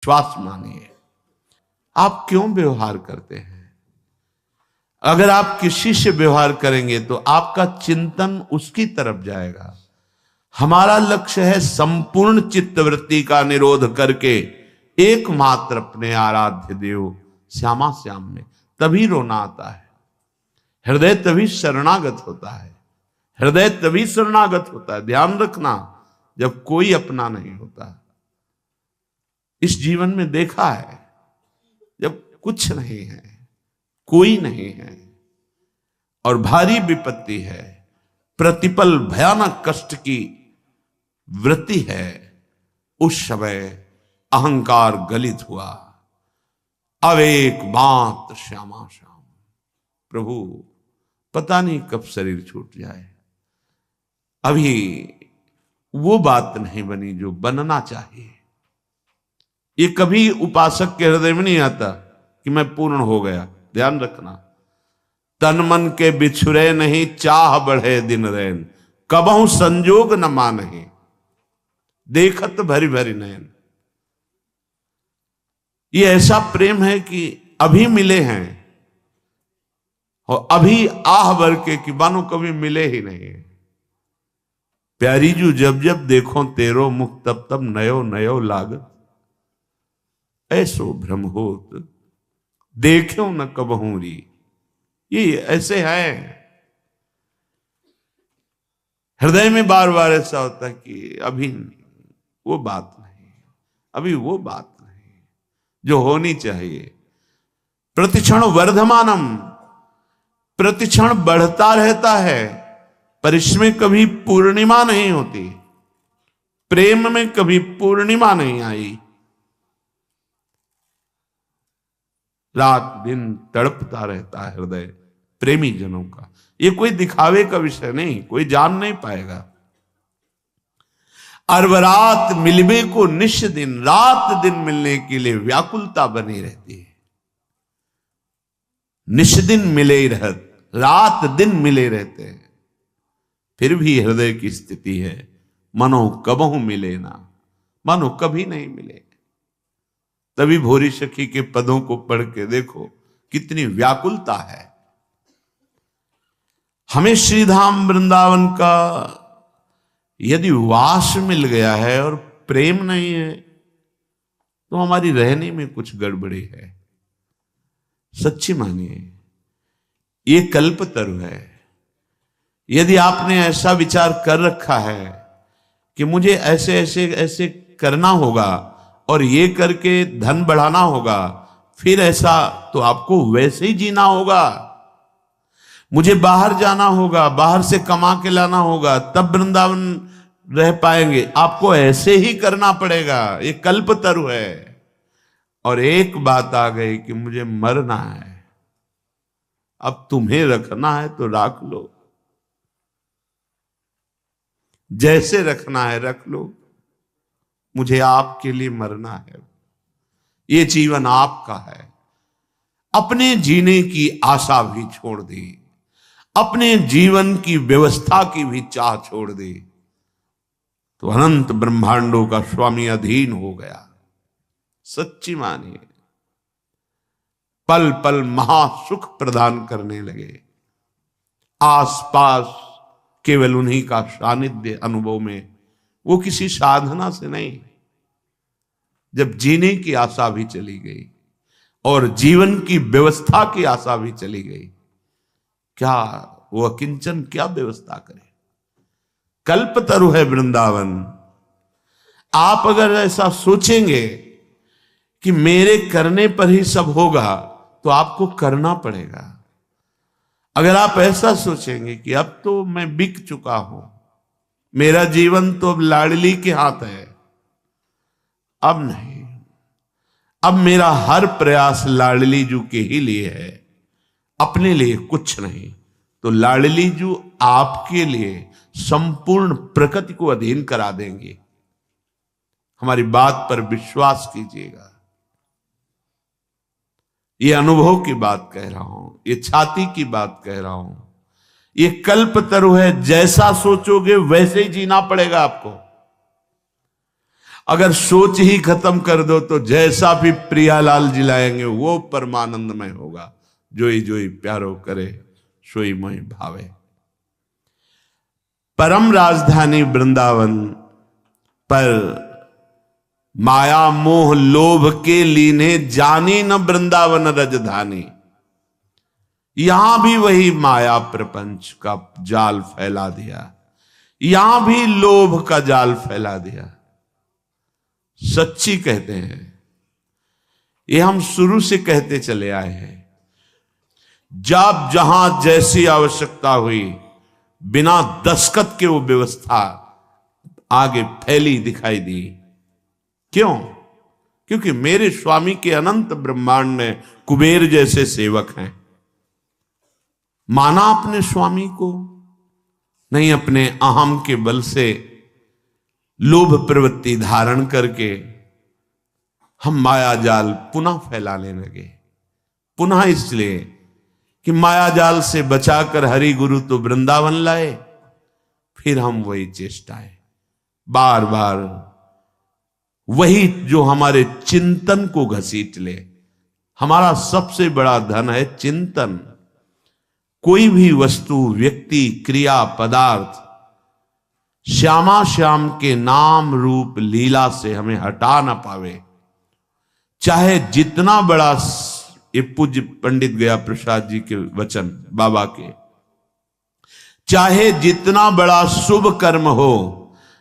विश्वास मानिए। आप क्यों व्यवहार करते हैं? अगर आप किसी से व्यवहार करेंगे तो आपका चिंतन उसकी तरफ जाएगा। हमारा लक्ष्य है संपूर्ण चित्तवृत्ति का निरोध करके एकमात्र अपने आराध्य देव श्यामा श्याम में, तभी रोना आता है। हृदय तभी शरणागत होता है, हृदय तभी शरणागत होता है। ध्यान रखना, जब कोई अपना नहीं होता। इस जीवन में देखा है, जब कुछ नहीं है, कोई नहीं है और भारी विपत्ति है, प्रतिपल भयानक कष्ट की वृत्ति है, उस समय अहंकार गलित हुआ। अब एक बात श्यामा श्याम, प्रभु पता नहीं कब शरीर छूट जाए। अभी वो बात नहीं बनी जो बनना चाहिए। ये कभी उपासक के हृदय में नहीं आता कि मैं पूर्ण हो गया। ध्यान रखना, तन मन के बिछुरे नहीं, चाह बढ़े दिन रैन, कबहू संजोग न मानहि, देखत भरी भरी नयन। ये ऐसा प्रेम है कि अभी मिले हैं और अभी आह भर के कि मानो कभी मिले ही नहीं। प्यारी जू जब जब देखो तेरो मुख, तब तब नयो नयो लागत, ऐसो भ्रम होत देखो न कबहू री। ये ऐसे है, हृदय में बार बार ऐसा होता है कि अभी वो बात नहीं, अभी वो बात नहीं जो होनी चाहिए। प्रतिक्षण वर्धमानम, प्रतिक्षण बढ़ता रहता है, पर इसमें कभी पूर्णिमा नहीं होती। प्रेम में कभी पूर्णिमा नहीं आई। रात दिन तड़पता रहता है हृदय प्रेमी जनों का। ये कोई दिखावे का विषय नहीं, कोई जान नहीं पाएगा। अरबरात मिलबे को निश दिन, रात दिन मिलने के लिए व्याकुलता बनी रहती है। निश दिन मिले ही रहत, रात दिन मिले रहते हैं, फिर भी हृदय की स्थिति है मनो कबहू मिले ना, मानो कभी नहीं मिले। तभी भोरी सखी के पदों को पढ़ के देखो कितनी व्याकुलता है। हमें श्रीधाम वृंदावन का यदि वास मिल गया है और प्रेम नहीं है तो हमारी रहने में कुछ गड़बड़ी है। सच्ची मानिए, ये कल्पतरु है। यदि आपने ऐसा विचार कर रखा है कि मुझे ऐसे ऐसे ऐसे करना होगा और ये करके धन बढ़ाना होगा, फिर ऐसा तो आपको वैसे ही जीना होगा। मुझे बाहर जाना होगा, बाहर से कमा के लाना होगा, तब वृंदावन रह पाएंगे, आपको ऐसे ही करना पड़ेगा। ये कल्पतरु है। और एक बात आ गई कि मुझे मरना है, अब तुम्हें रखना है तो रख लो, जैसे रखना है रख लो, मुझे आपके लिए मरना है। ये जीवन आपका है। अपने जीने की आशा भी छोड़ दी, अपने जीवन की व्यवस्था की भी चाह छोड़ दी, तो अनंत ब्रह्मांडों का स्वामी अधीन हो गया। सच्ची मानिए, पल पल महासुख प्रदान करने लगे। आसपास केवल उन्हीं का सानिध्य अनुभव में, वो किसी साधना से नहीं। जब जीने की आशा भी चली गई और जीवन की व्यवस्था की आशा भी चली गई, क्या वो अकिंचन क्या व्यवस्था करे? कल्पतरु है वृंदावन। आप अगर ऐसा सोचेंगे कि मेरे करने पर ही सब होगा, तो आपको करना पड़ेगा। अगर आप ऐसा सोचेंगे कि अब तो मैं बिक चुका हूं, मेरा जीवन तो अब लाडली के हाथ है, अब नहीं, अब मेरा हर प्रयास लाडली जू के ही लिए है, अपने लिए कुछ नहीं, तो लाडली जू आपके लिए संपूर्ण प्रकृति को अधीन करा देंगे। हमारी बात पर विश्वास कीजिएगा। ये अनुभव की बात कह रहा हूं, ये छाती की बात कह रहा हूं। ये कल्पतरु है, जैसा सोचोगे वैसे ही जीना पड़ेगा आपको। अगर सोच ही खत्म कर दो तो जैसा भी प्रियालाल जी लाएंगे वो परमानंदमय होगा। जोई जोई प्यारो करे सोई मोहि भावे। परम राजधानी वृंदावन पर माया मोह लोभ के लीने जानी न वृंदावन रजधानी। यहां भी वही माया प्रपंच का जाल फैला दिया, यहां भी लोभ का जाल फैला दिया। सच्ची कहते हैं, ये हम शुरू से कहते चले आए हैं। जब जहां जैसी आवश्यकता हुई, बिना दस्तखत के वो व्यवस्था आगे फैली दिखाई दी। क्यों? क्योंकि मेरे स्वामी के अनंत ब्रह्मांड में कुबेर जैसे सेवक हैं। माना अपने स्वामी को, नहीं अपने अहम के बल से लोभ प्रवृत्ति धारण करके हम माया जाल पुनः फैलाने लगे। पुनः इसलिए कि माया जाल से बचाकर हरि गुरु तो वृंदावन लाए, फिर हम वही चेष्टाएं बार बार, वही जो हमारे चिंतन को घसीट ले। हमारा सबसे बड़ा धन है चिंतन। कोई भी वस्तु, व्यक्ति, क्रिया, पदार्थ श्यामा श्याम के नाम रूप लीला से हमें हटा ना पावे। चाहे जितना बड़ा, ये पूज्य पंडित गया प्रसाद जी के वचन बाबा के, चाहे जितना बड़ा शुभ कर्म हो,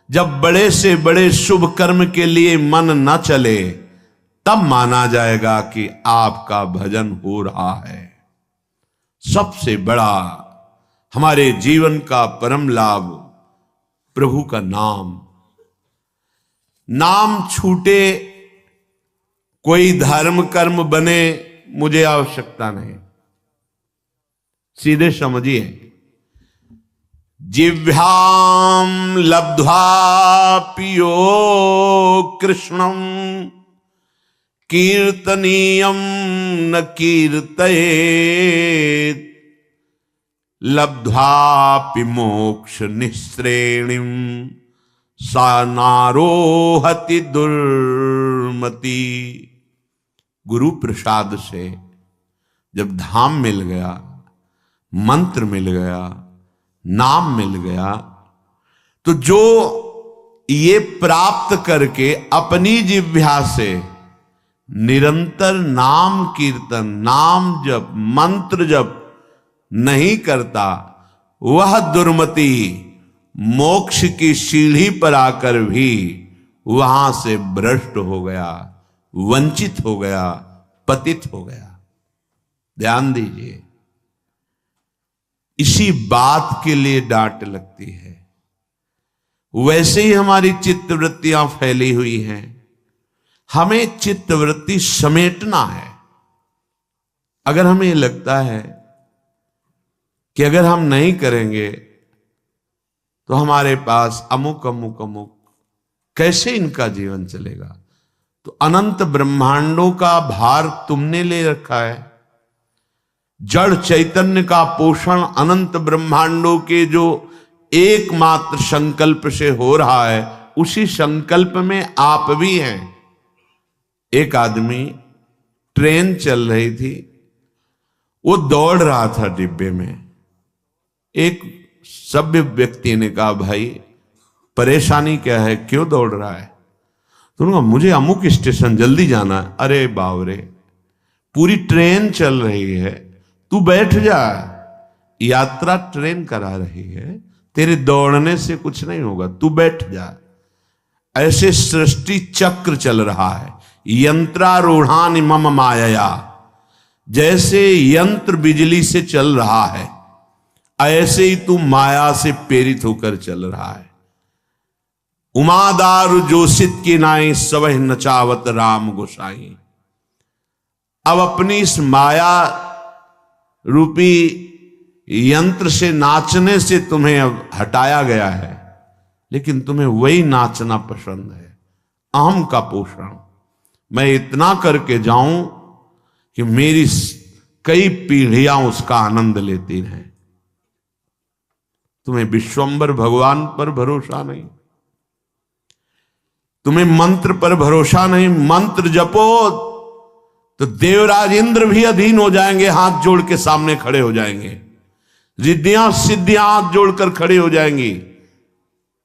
जब बड़े से बड़े शुभ कर्म के लिए मन न चले, तब माना जाएगा कि आपका भजन हो रहा है। सबसे बड़ा हमारे जीवन का परम लाभ प्रभु का नाम। नाम छूटे, कोई धर्म कर्म बने, मुझे आवश्यकता नहीं। सीधे समझिए, जिह्वाम लब्ध्वा पियो कृष्णम कीर्तनीयम न कीर्तयेत् लब्ध्वापि मोक्ष निःश्रेणिम सा नारोहति दुर्मति। गुरु प्रसाद से जब धाम मिल गया, मंत्र मिल गया, नाम मिल गया, तो जो ये प्राप्त करके अपनी जिह्वा से निरंतर नाम कीर्तन, नाम जप, मंत्र जप नहीं करता, वह दुर्मति मोक्ष की सीढ़ी पर आकर भी वहां से भ्रष्ट हो गया, वंचित हो गया, पतित हो गया। ध्यान दीजिए, इसी बात के लिए डांट लगती है। वैसे ही हमारी चित्तवृत्तियां फैली हुई हैं, हमें चित्तवृत्ति समेटना है। अगर हमें लगता है कि अगर हम नहीं करेंगे तो हमारे पास अमुक अमुक अमुक, कैसे इनका जीवन चलेगा? तो अनंत ब्रह्मांडों का भार तुमने ले रखा है। जड़ चैतन्य का पोषण अनंत ब्रह्मांडों के जो एकमात्र संकल्प से हो रहा है, उसी संकल्प में आप भी हैं। एक आदमी, ट्रेन चल रही थी, वो दौड़ रहा था डिब्बे में। एक सभ्य व्यक्ति ने कहा, भाई परेशानी क्या है, क्यों दौड़ रहा है? तो उन्होंने कहा, मुझे अमुक स्टेशन जल्दी जाना है। अरे बावरे, पूरी ट्रेन चल रही है, तू बैठ जा, यात्रा ट्रेन करा रही है, तेरे दौड़ने से कुछ नहीं होगा, तू बैठ जा। ऐसे सृष्टि चक्र चल रहा है, यंत्रारूढ़ानि मम मायया, जैसे यंत्र बिजली से चल रहा है, ऐसे ही तू माया से प्रेरित होकर चल रहा है। उमादारु जोशित की नाई सवह नचावत राम गोसाई। अब अपनी इस माया रूपी यंत्र से, नाचने से तुम्हें अब हटाया गया है, लेकिन तुम्हें वही नाचना पसंद है, अहम का पोषण। मैं इतना करके जाऊं कि मेरी कई पीढ़ियां उसका आनंद लेती रहें। तुम्हें विश्वंबर भगवान पर भरोसा नहीं, तुम्हें मंत्र पर भरोसा नहीं, मंत्र जपो तो देवराज इंद्र भी अधीन हो जाएंगे, हाथ जोड़ के सामने खड़े हो जाएंगे, रिद्धियां सिद्धियां हाथ जोड़कर खड़े हो जाएंगी।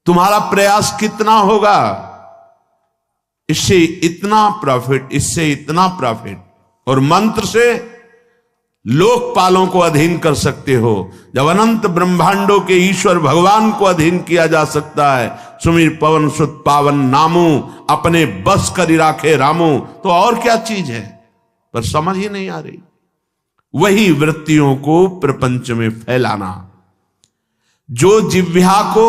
तुम्हारा प्रयास कितना होगा, इससे इतना प्रॉफिट, इससे इतना प्रॉफिट। और मंत्र से लोकपालों को अधीन कर सकते हो। जब अनंत ब्रह्मांडों के ईश्वर भगवान को अधीन किया जा सकता है, सुमिर पवन सुत पावन नामू, अपने बस करी राखे रामू, तो और क्या चीज है, पर समझ ही नहीं आ रही। वही वृत्तियों को प्रपंच में फैलाना। जो जिह्वा को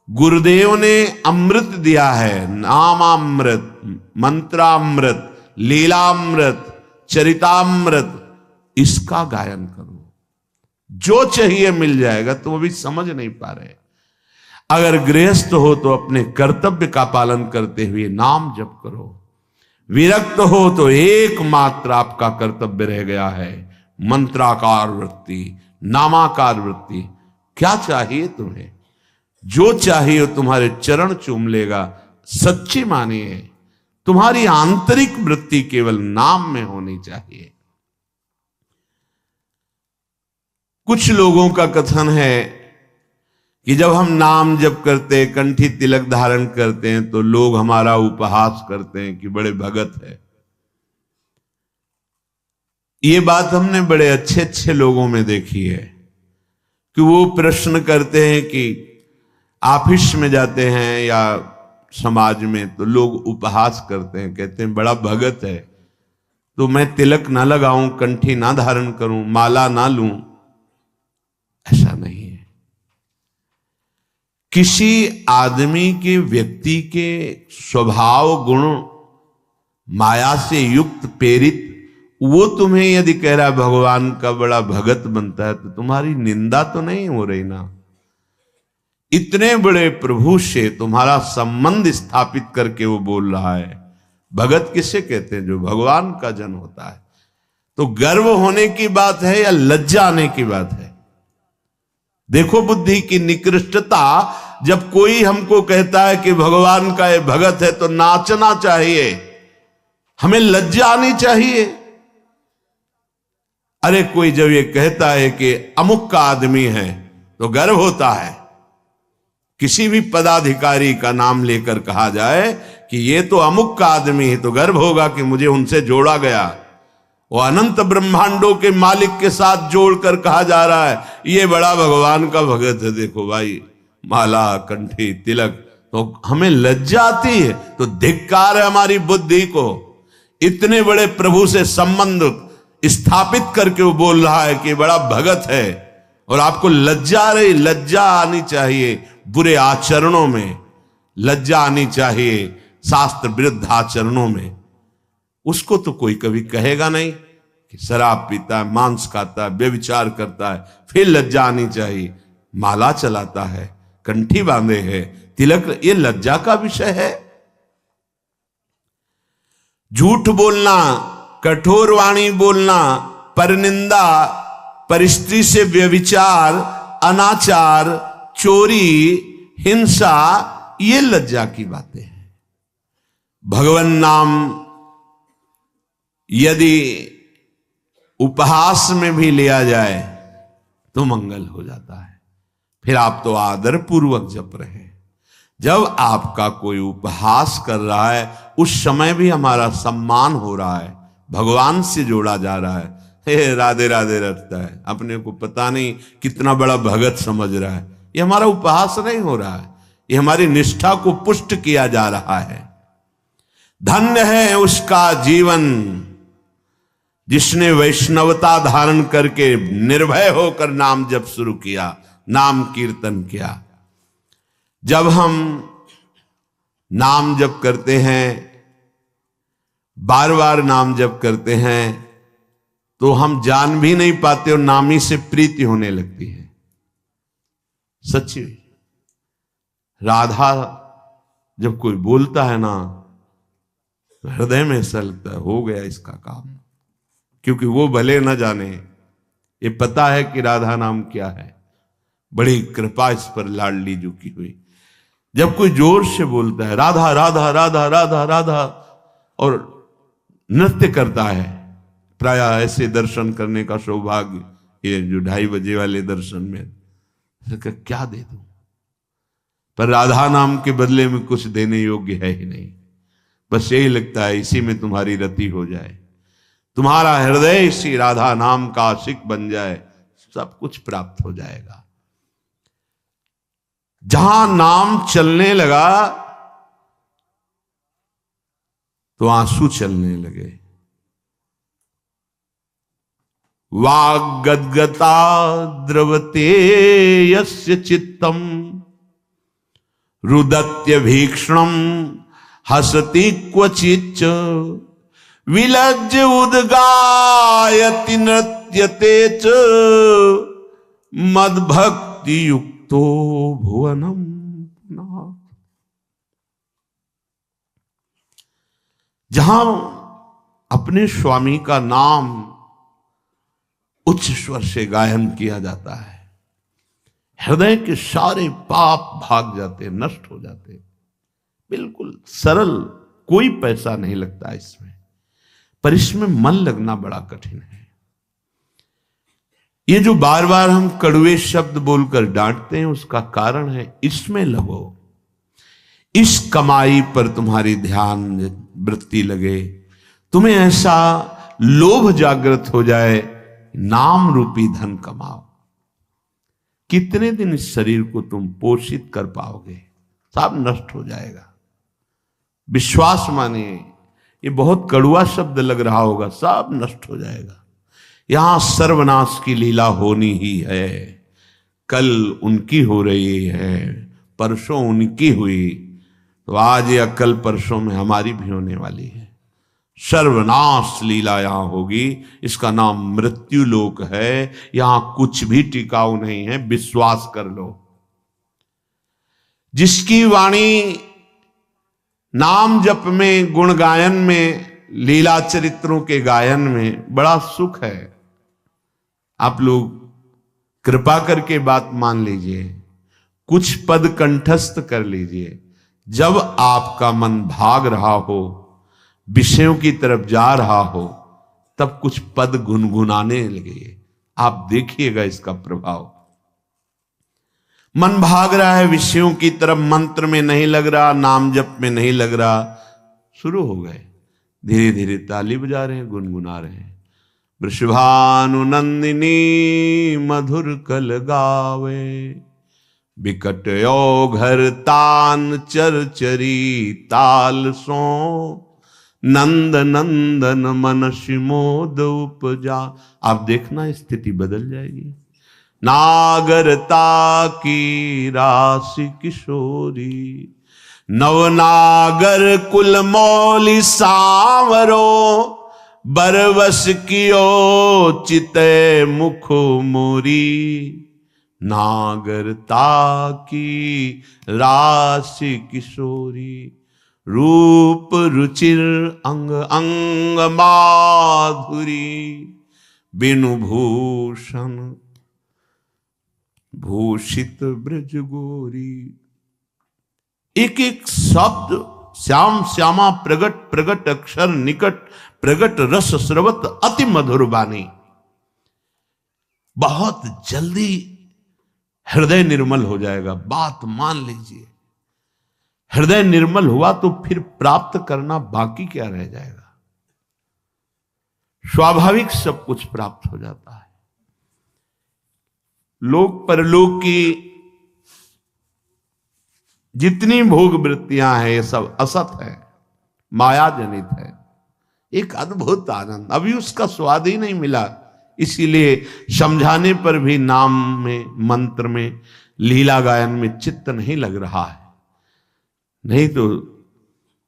गुरुदेव ने अमृत दिया है, नामामृत, मंत्रामृत, लीलामृत, चरितामृत, इसका गायन करो। जो चाहिए मिल जाएगा, तो वो भी समझ नहीं पा रहे। अगर गृहस्थ हो तो अपने कर्तव्य का पालन करते हुए नाम जप करो। विरक्त हो तो एकमात्र आपका कर्तव्य रह गया है मंत्राकार वृत्ति, नामाकार वृत्ति। क्या चाहिए तुम्हें, जो चाहिए तुम्हारे चरण चूम लेगा। सच्ची मानिए, तुम्हारी आंतरिक वृत्ति केवल नाम में होनी चाहिए। कुछ लोगों का कथन है कि जब हम नाम जप करते, कंठी तिलक धारण करते हैं, तो लोग हमारा उपहास करते हैं कि बड़े भगत है। ये बात हमने बड़े अच्छे अच्छे लोगों में देखी है कि वो प्रश्न करते हैं कि ऑफिस में जाते हैं या समाज में, तो लोग उपहास करते हैं, कहते हैं बड़ा भगत है, तो मैं तिलक ना लगाऊं, कंठी ना धारण करूं, माला ना लूं। ऐसा नहीं है। किसी आदमी के, व्यक्ति के स्वभाव गुण माया से युक्त प्रेरित, वो तुम्हें यदि कह रहा है भगवान का बड़ा भगत बनता है, तो तुम्हारी निंदा तो नहीं हो रही ना। इतने बड़े प्रभु से तुम्हारा संबंध स्थापित करके वो बोल रहा है। भगत किसे कहते हैं, जो भगवान का जन होता है। तो गर्व होने की बात है या लज्जा आने की बात है। देखो बुद्धि की निकृष्टता। जब कोई हमको कहता है कि भगवान का ये भगत है, तो नाचना चाहिए, हमें लज्जा आनी चाहिए। अरे कोई जब ये कहता है कि अमुक का आदमी है, तो गर्व होता है। किसी भी पदाधिकारी का नाम लेकर कहा जाए कि ये तो अमुक का आदमी है, तो गर्व होगा कि मुझे उनसे जोड़ा गया। वो अनंत ब्रह्मांडों के मालिक के साथ जोड़कर कहा जा रहा है ये बड़ा भगवान का भगत है। देखो भाई, माला, कंठी, तिलक, तो हमें लज्जा आती है। तो धिक्कार है हमारी बुद्धि को। इतने बड़े प्रभु से संबंध स्थापित करके वो बोल रहा है कि बड़ा भगत है, और आपको लज्जा आ रही। लज्जा आनी चाहिए बुरे आचरणों में, लज्जा आनी चाहिए शास्त्र विरुद्ध आचरणों में। उसको तो कोई कभी कहेगा नहीं कि शराब पीता है, मांस खाता है, व्यभिचार करता है, फिर लज्जा आनी चाहिए। माला चलाता है, कंठी बांधे है, तिलक, ये लज्जा का विषय है। झूठ बोलना, कठोर वाणी बोलना, परनिंदा, परिस्त्री से व्यभिचार, अनाचार, चोरी, हिंसा, ये लज्जा की बातें हैं। भगवान नाम यदि उपहास में भी लिया जाए तो मंगल हो जाता है। फिर आप तो आदर पूर्वक जप रहे हैं। जब आपका कोई उपहास कर रहा है, उस समय भी हमारा सम्मान हो रहा है, भगवान से जोड़ा जा रहा है। हे राधे राधे रटता है, अपने को पता नहीं कितना बड़ा भगत समझ रहा है। ये हमारा उपहास नहीं हो रहा है, ये हमारी निष्ठा को पुष्ट किया जा रहा है। धन्य है उसका जीवन जिसने वैष्णवता धारण करके निर्भय होकर नाम जप शुरू किया, नाम कीर्तन किया। जब हम नाम जप करते हैं, बार बार नाम जप करते हैं, तो हम जान भी नहीं पाते और नामी से प्रीति होने लगती है। सच्ची राधा जब कोई बोलता है ना, हृदय में ऐसा लगता है हो गया इसका काम। क्योंकि वो भले न जाने, ये पता है कि राधा नाम क्या है। बड़ी कृपा इस पर लाडली जी की हुई। जब कोई जोर से बोलता है राधा राधा राधा राधा राधा और नृत्य करता है, प्राय ऐसे दर्शन करने का सौभाग्य, ये जो 2:30 बजे वाले दर्शन में, क्या दे दूं, पर राधा नाम के बदले में कुछ देने योग्य है ही नहीं। बस यही लगता है इसी में तुम्हारी रति हो जाए, तुम्हारा हृदय इसी राधा नाम का आशिक बन जाए, सब कुछ प्राप्त हो जाएगा। जहां नाम चलने लगा तो आंसू चलने लगे। वाग्गद्गता द्रवते यस्य चित्तम रुदत्य भीक्षणम हसति क्वचिच्च विलज्ज उद्गायति नृत्यते च मद्भक्ति युक्तो भुवनम। जहां अपने स्वामी का नाम उच्च स्वर से गायन किया जाता है, हृदय के सारे पाप भाग जाते, नष्ट हो जाते। बिल्कुल सरल, कोई पैसा नहीं लगता इसमें, पर इसमें मन लगना बड़ा कठिन है। ये जो बार बार हम कड़वे शब्द बोलकर डांटते हैं, उसका कारण है इसमें लगो, इस कमाई पर तुम्हारी ध्यान वृत्ति लगे, तुम्हें ऐसा लोभ जागृत हो जाए, नाम रूपी धन कमाओ। कितने दिन इस शरीर को तुम पोषित कर पाओगे, सब नष्ट हो जाएगा। विश्वास मानिए, ये बहुत कड़वा शब्द लग रहा होगा, सब नष्ट हो जाएगा। यहां सर्वनाश की लीला होनी ही है। कल उनकी हो रही है, परसों उनकी हुई, तो आज या कल परसों में हमारी भी होने वाली है। सर्वनाश लीला यहां होगी। इसका नाम मृत्यु लोक है। यहां कुछ भी टिकाऊ नहीं है, विश्वास कर लो। जिसकी वाणी नाम जप में, गुण गायन में, लीला चरित्रों के गायन में बड़ा सुख है। आप लोग कृपा करके बात मान लीजिए, कुछ पद कंठस्थ कर लीजिए। जब आपका मन भाग रहा हो, विषयों की तरफ जा रहा हो, तब कुछ पद गुनगुनाने लगे। आप देखिएगा इसका प्रभाव। मन भाग रहा है विषयों की तरफ, मंत्र में नहीं लग रहा, नाम जप में नहीं लग रहा, शुरू हो गए, धीरे धीरे ताली बजा रहे हैं, गुनगुना रहे हैं। वृषभानु नंदिनी मधुर कल गावे, बिकट घर तान चरचरी ताल सो, नंद नंदन मन शिमोद उपजा। आप देखना स्थिति बदल जाएगी। नागरता की राशि किशोरी, नवनागर कुल मौली सांवरो, बरवस कियो चिते मुख मोरी। नागरता की राशि किशोरी, रूप रुचिर अंग अंग माधुरी, बिनु भूषण भूषित ब्रज गोरी। एक एक शब्द श्याम श्यामा प्रगट प्रगट अक्षर निकट, प्रगट रस स्रवत अति मधुर बानी। बहुत जल्दी हृदय निर्मल हो जाएगा। बात मान लीजिए, हृदय निर्मल हुआ तो फिर प्राप्त करना बाकी क्या रह जाएगा। स्वाभाविक सब कुछ प्राप्त हो जाता है। लोक परलोक की जितनी भोग वृत्तियां हैं, ये सब असत है, माया जनित है। एक अद्भुत आनंद, अभी उसका स्वाद ही नहीं मिला, इसीलिए समझाने पर भी नाम में, मंत्र में, लीला गायन में चित्त नहीं लग रहा है। नहीं तो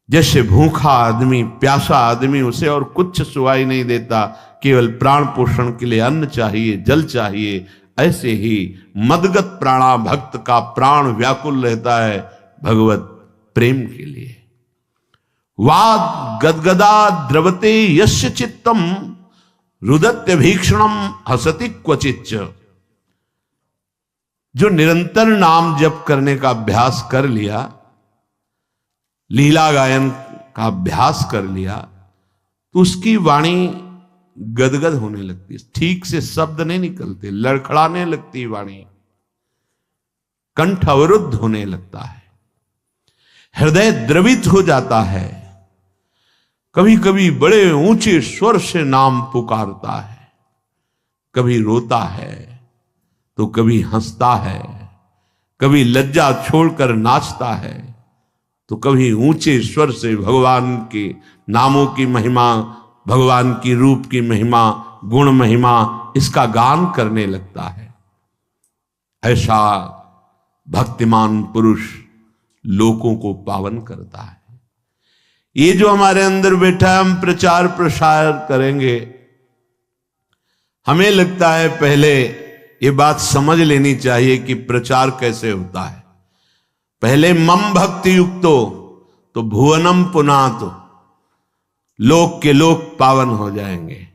जैसे भूखा आदमी, प्यासा आदमी, उसे और कुछ सुवाई नहीं देता, केवल प्राण पोषण के लिए अन्न चाहिए, जल चाहिए, ऐसे ही मदगत प्राणा भक्त का प्राण व्याकुल रहता है भगवत प्रेम के लिए। वाद गदगदा द्रवते यस्य चित्तम, रुदत्य भीक्षणम हसति क्वचिच्च। जो निरंतर नाम जप करने का अभ्यास कर लिया, लीला गायन का अभ्यास कर लिया, तो उसकी वाणी गदगद होने लगती है, ठीक से शब्द नहीं निकलते, लड़खड़ाने लगती वाणी, कंठ अवरुद्ध होने लगता है, हृदय द्रवित हो जाता है। कभी कभी बड़े ऊंचे स्वर से नाम पुकारता है, कभी रोता है तो कभी हंसता है, कभी लज्जा छोड़कर नाचता है तो कभी ऊंचे स्वर से भगवान के नामों की महिमा, भगवान की रूप की महिमा, गुण महिमा, इसका गान करने लगता है। ऐसा भक्तिमान पुरुष लोगों को पावन करता है। ये जो हमारे अंदर बैठा है, हम प्रचार प्रसार करेंगे, हमें लगता है पहले ये बात समझ लेनी चाहिए कि प्रचार कैसे होता है। पहले मम भक्ति युक्तो तो भुवनम पुनातो, लोक के लोक पावन हो जाएंगे।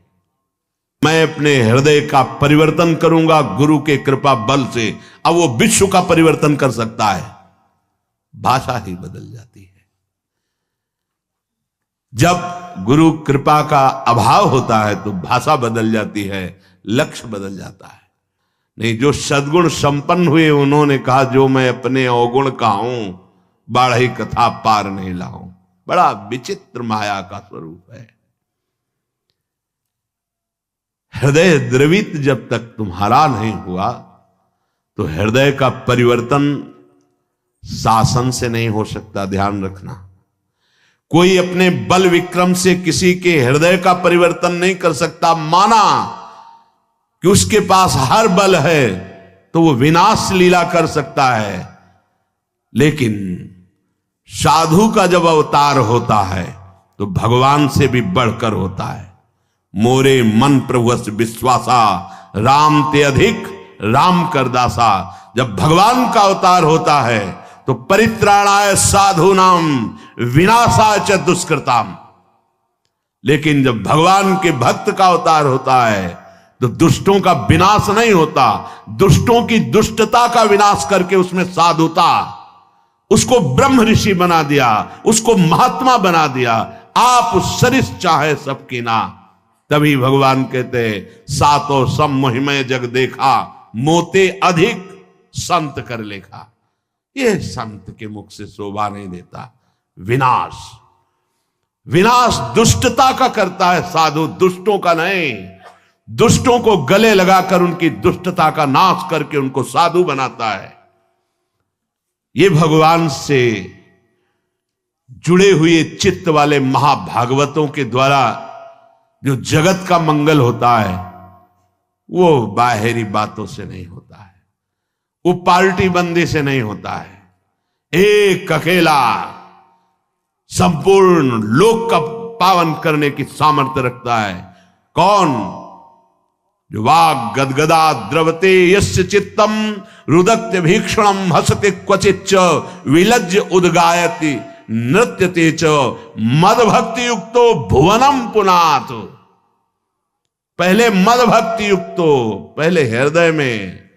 मैं अपने हृदय का परिवर्तन करूंगा गुरु के कृपा बल से। अब वो विश्व का परिवर्तन कर सकता है, भाषा ही बदल जाती है। जब गुरु कृपा का अभाव होता है तो भाषा बदल जाती है, लक्ष्य बदल जाता है। नहीं, जो सद्गुण संपन्न हुए उन्होंने कहा, जो मैं अपने अवगुण का हूं, बाढ़ी कथा पार नहीं लाऊं। बड़ा विचित्र माया का स्वरूप है। हृदय द्रवित जब तक तुम्हारा नहीं हुआ तो हृदय का परिवर्तन शासन से नहीं हो सकता। ध्यान रखना, कोई अपने बल विक्रम से किसी के हृदय का परिवर्तन नहीं कर सकता। माना कि उसके पास हर बल है तो वो विनाश लीला कर सकता है, लेकिन साधु का जब अवतार होता है तो भगवान से भी बढ़कर होता है। मोरे मन प्रभुस विश्वासा, राम ते अधिक राम करदासा। जब भगवान का अवतार होता है तो परित्राणाय साधूनाम विनाशाय च दुष्कृताम। लेकिन जब भगवान के भक्त का अवतार होता है तो दुष्टों का विनाश नहीं होता, दुष्टों की दुष्टता का विनाश करके उसमें साधुता, उसको ब्रह्म ऋषि बना दिया, उसको महात्मा बना दिया। आप सरिस चाहे सबकी ना, तभी भगवान कहते सातो सम मोहिमय जग देखा, मोते अधिक संत कर लेखा। ये संत के मुख से शोभा नहीं देता। विनाश, विनाश दुष्टता का करता है साधु, दुष्टों का नहीं। दुष्टों को गले लगाकर उनकी दुष्टता का नाश करके उनको साधु बनाता है। ये भगवान से जुड़े हुए चित्त वाले महाभागवतों के द्वारा जो जगत का मंगल होता है वो बाहरी बातों से नहीं होता है, वो पार्टी बंदी से नहीं होता है। एक अकेला संपूर्ण लोक का पावन करने की सामर्थ्य रखता है। कौन? जो वाग गदगदा द्रवते यस्य चित्तम रुदत्य भीक्षणम हसते क्वचिच्च विलज्ज उद्गायति नृत्यते च मद भक्ति युक्तो भुवनम पुनात। पहले मद भक्ति युक्तो, पहले हृदय में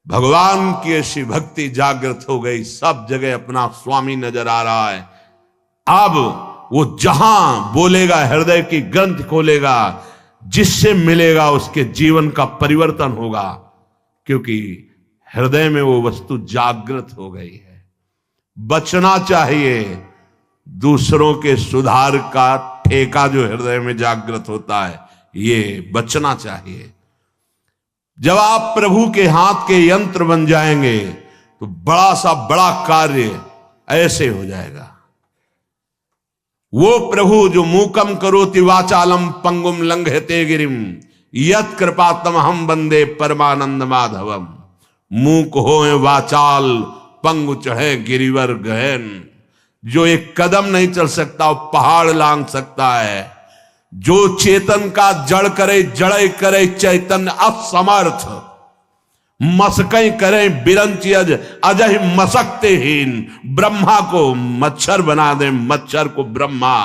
भगवान की ऐसी भक्ति जागृत हो गई, सब जगह अपना स्वामी नजर आ रहा है। अब वो जहां बोलेगा, हृदय की ग्रंथ खोलेगा, जिससे मिलेगा उसके जीवन का परिवर्तन होगा, क्योंकि हृदय में वो वस्तु जागृत हो गई है। बचना चाहिए दूसरों के सुधार का ठेका जो हृदय में जागृत होता है, ये बचना चाहिए। जब आप प्रभु के हाथ के यंत्र बन जाएंगे तो बड़ा सा बड़ा कार्य ऐसे हो जाएगा। वो प्रभु जो मूकम करोति वाचालम पंगुम लंघयते गिरिम यत् कृपातम हम वंदे परमानंद माधवम। मूक होए वाचाल पंगु चढ़े गिरिवर गहन। जो एक कदम नहीं चल सकता वो पहाड़ लांग सकता है। जो चेतन का जड़ करे जड़े करे चैतन्य असमर्थ। मसकई करे बिरंची अजह मसकते हीन। ब्रह्मा को मच्छर बना दे, मच्छर को ब्रह्मा।